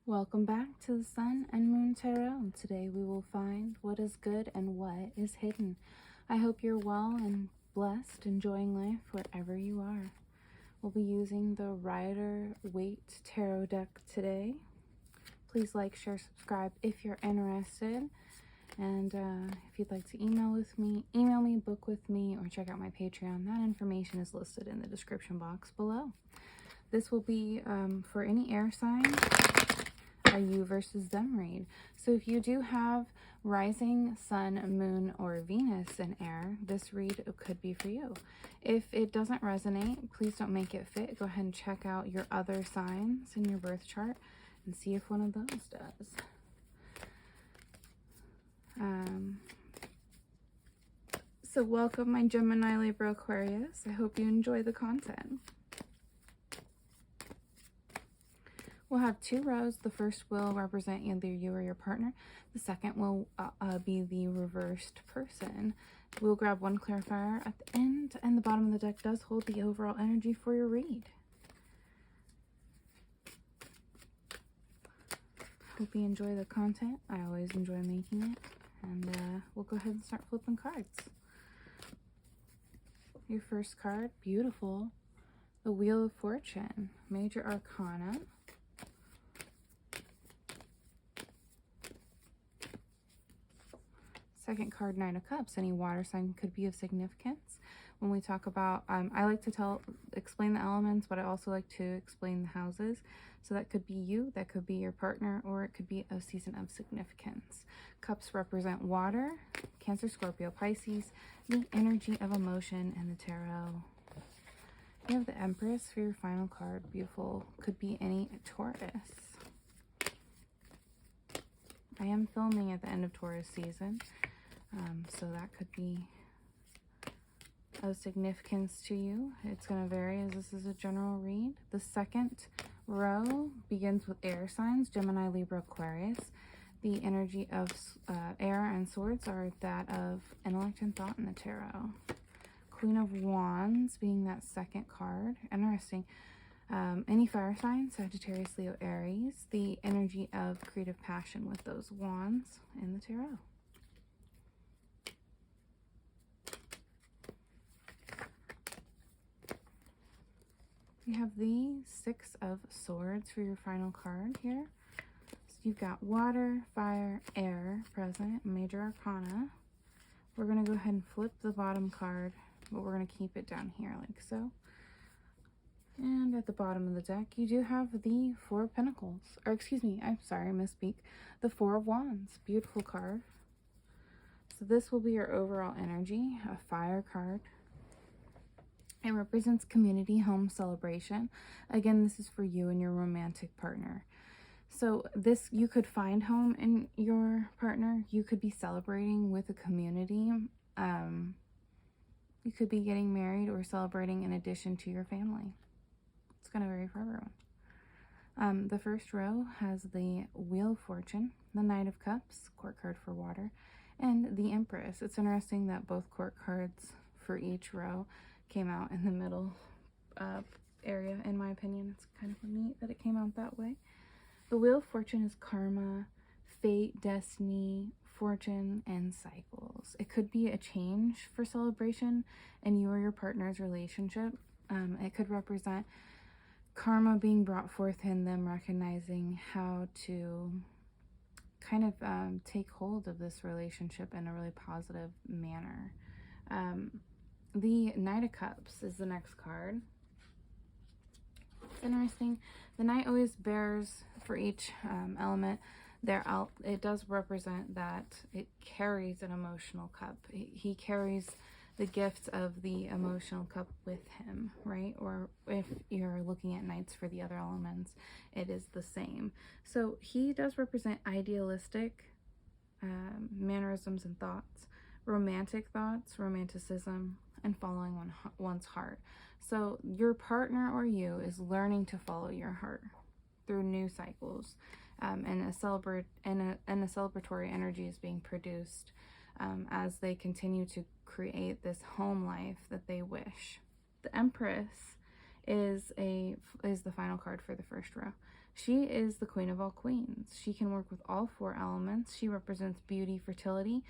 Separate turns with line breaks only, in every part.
Welcome back to the Sun and Moon Tarot. Today we will find what is good and what is hidden. I hope you're well and blessed, enjoying life wherever you are. We'll be using the Rider-Waite Tarot deck today. Please like, share, subscribe if you're interested. And if you'd like to email me, book with me, or check out my Patreon. That information is listed in the description box below. This will be for any air sign. A you versus them read. So if you do have rising, sun, moon, or Venus in air, this read could be for you. If it doesn't resonate, please don't make it fit. Go ahead and check out your other signs in your birth chart and see if one of those does. So welcome, my Gemini, Libra, Aquarius. I hope you enjoy the content. We'll have two rows. The first will represent either you or your partner. The second will be the reversed person. We'll grab one clarifier at the end, and the bottom of the deck does hold the overall energy for your read. Hope you enjoy the content. I always enjoy making it. And we'll go ahead and start flipping cards. Your first card, beautiful. The Wheel of Fortune, Major Arcana. Second card, Nine of Cups. Any water sign could be of significance. When we talk about, I like to explain the elements, but I also like to explain the houses. So that could be you, that could be your partner, or it could be a season of significance. Cups represent water, Cancer, Scorpio, Pisces, the energy of emotion, and the tarot. You have the Empress for your final card. Beautiful. Could be any Taurus. I am filming at the end of Taurus season. So that could be of significance to you. It's going to vary as this is a general read. The second row begins with air signs, Gemini, Libra, Aquarius. The energy of air and swords are that of intellect and thought in the tarot. Queen of Wands being that second card. Interesting. Any fire signs, Sagittarius, Leo, Aries. The energy of creative passion with those wands in the tarot. You have the Six of Swords for your final card here. So you've got water, fire, air present, Major Arcana. We're going to go ahead and flip the bottom card, but we're going to keep it down here like so. And at the bottom of the deck, you do have the Four of Pentacles. Or excuse me, I'm sorry, I misspeak. The Four of Wands. Beautiful card. So this will be your overall energy, a fire card. It represents community, home, celebration. Again, this is for you and your romantic partner. So this, you could find home in your partner. You could be celebrating with a community. You could be getting married or celebrating in addition to your family. It's going to vary for everyone. The first row has the Wheel of Fortune, the Knight of Cups, court card for water, and the Empress. It's interesting that both court cards for each row came out in the middle area. In my opinion, it's kind of neat that it came out that way. The Wheel of Fortune is karma, fate, destiny, fortune, and cycles. It could be a change for celebration in you or your partner's relationship. It could represent karma being brought forth in them, recognizing how to kind of take hold of this relationship in a really positive manner. The Knight of Cups is the next card. It's interesting. The Knight always bears for each element it does represent that it carries an emotional cup. He carries the gift of the emotional cup with him, right? Or if you're looking at Knights for the other elements, it is the same. So he does represent idealistic mannerisms and thoughts, romantic thoughts, romanticism, and following one's heart. So your partner or you is learning to follow your heart through new cycles, and a celebratory energy is being produced as they continue to create this home life that they wish. The Empress is the final card for the first row. She is the queen of all queens. She can work with all 4 elements. She represents beauty, fertility,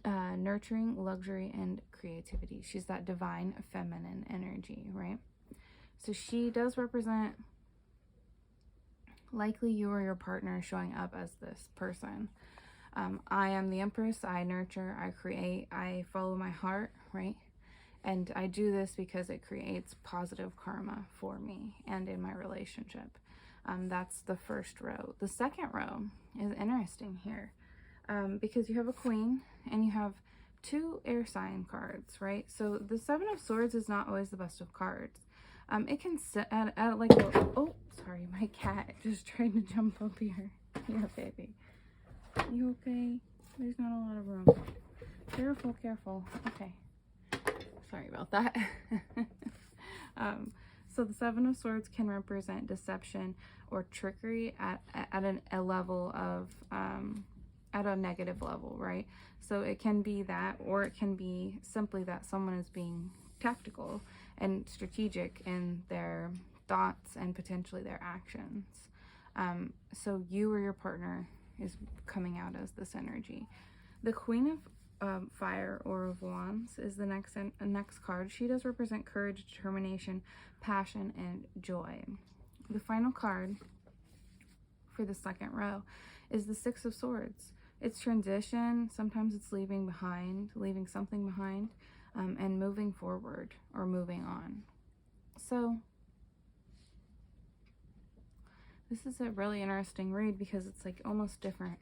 nurturing, luxury, and creativity. She's that divine feminine energy, right? So she does represent likely you or your partner showing up as this person. I am the Empress. I nurture, I create, I follow my heart, right? And I do this because it creates positive karma for me and in my relationship. That's the first row. The second row is interesting here because you have a queen and you have 2 air sign cards, right? So the 7 of Swords is not always the best of cards. It can sit at like a, oh, sorry, my cat just tried to jump up here. You okay, babe? You okay? There's not a lot of room. Careful, careful. Okay. Sorry about that. So the 7 of Swords can represent deception or trickery at a level of, at a negative level, right? So it can be that, or it can be simply that someone is being tactical and strategic in their thoughts and potentially their actions. So you or your partner is coming out as this energy. The Queen of Fire or of Wands is the next card. She does represent courage, determination, passion, and joy. The final card for the second row is the 6 of Swords. It's transition. Sometimes it's leaving something behind, and moving forward or moving on. So this is a really interesting read because it's like almost different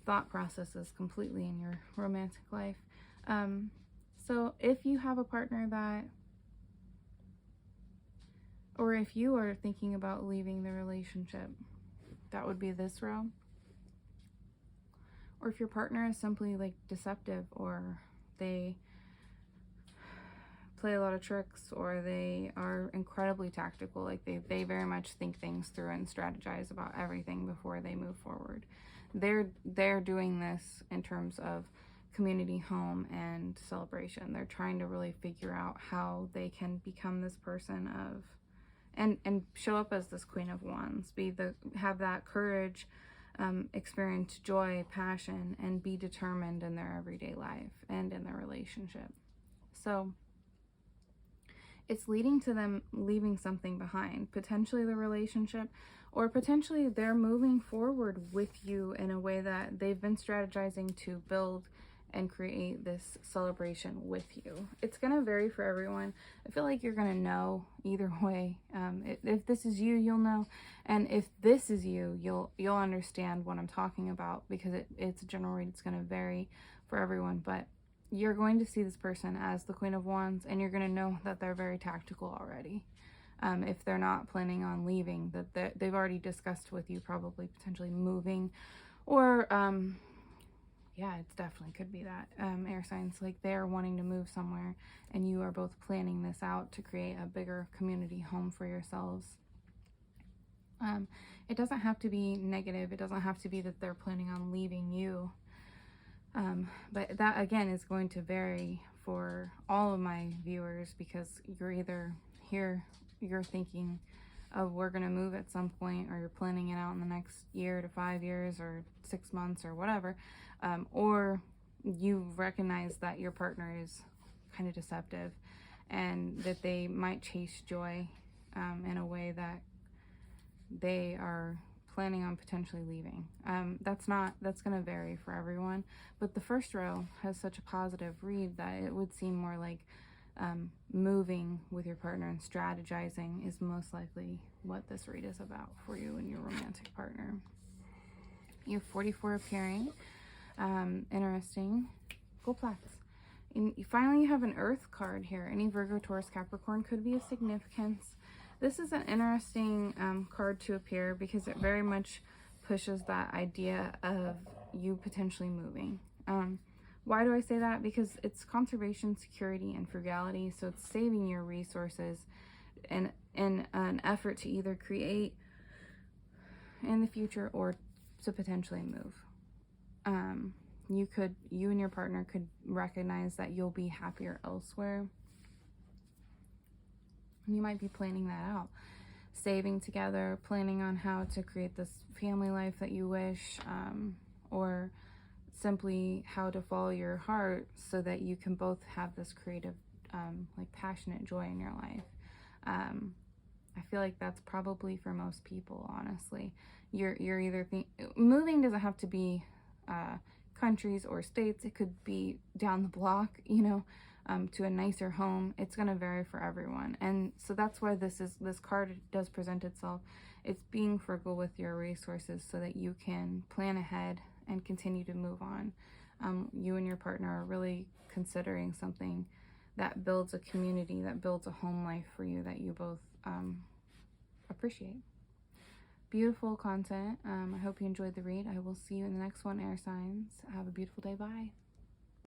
thought processes completely in your romantic life. So if you have a partner that, or if you are thinking about leaving the relationship, that would be this row. Or if your partner is simply like deceptive, or they play a lot of tricks, or they are incredibly tactical, like they very much think things through and strategize about everything before they move forward. They're doing this in terms of community, home, and celebration. They're trying to really figure out how they can become this person of, and show up as this Queen of Wands, have that courage, experience joy, passion, and be determined in their everyday life and in their relationship. So it's leading to them leaving something behind, potentially the relationship, or potentially they're moving forward with you in a way that they've been strategizing to build and create this celebration with you. It's going to vary for everyone. I feel like you're going to know either way. If this is you, you'll know. And if this is you, you'll understand what I'm talking about, because it's a general read. It's going to vary for everyone. But you're going to see this person as the Queen of Wands, and you're going to know that they're very tactical already. If they're not planning on leaving, that they've already discussed with you probably potentially moving, or yeah, it definitely could be that. Air signs, like they're wanting to move somewhere and you are both planning this out to create a bigger community home for yourselves. It doesn't have to be negative. It doesn't have to be that they're planning on leaving you. But that again is going to vary for all of my viewers, because you're either here, you're thinking of we're going to move at some point, or you're planning it out in the next year to 5 years or 6 months or whatever, or you recognize that your partner is kind of deceptive and that they might chase joy in a way that they are planning on potentially leaving. That's going to vary for everyone, but the first row has such a positive read that it would seem more like moving with your partner and strategizing is most likely what this read is about for you and your romantic partner. You have 44 appearing. Interesting. Gold plaques. And finally, you have an Earth card here. Any Virgo, Taurus, Capricorn could be of significance. This is an interesting card to appear because it very much pushes that idea of you potentially moving. Why do I say that? Because it's conservation, security, and frugality. So it's saving your resources in an effort to either create in the future or to potentially move. You and your partner could recognize that you'll be happier elsewhere. You might be planning that out. saving together, planning on how to create this family life that you wish, or simply how to follow your heart so that you can both have this creative, like passionate joy in your life. I feel like that's probably for most people, honestly. You're either moving doesn't have to be countries or states. It could be down the block, you know, to a nicer home. It's going to vary for everyone. And so that's why this card does present itself. It's being frugal with your resources so that you can plan ahead and continue to move on. You and your partner are really considering something that builds a community, that builds a home life for you that you both appreciate. Beautiful content. I hope you enjoyed the read. I will see you in the next one, air signs. Have a beautiful day. Bye.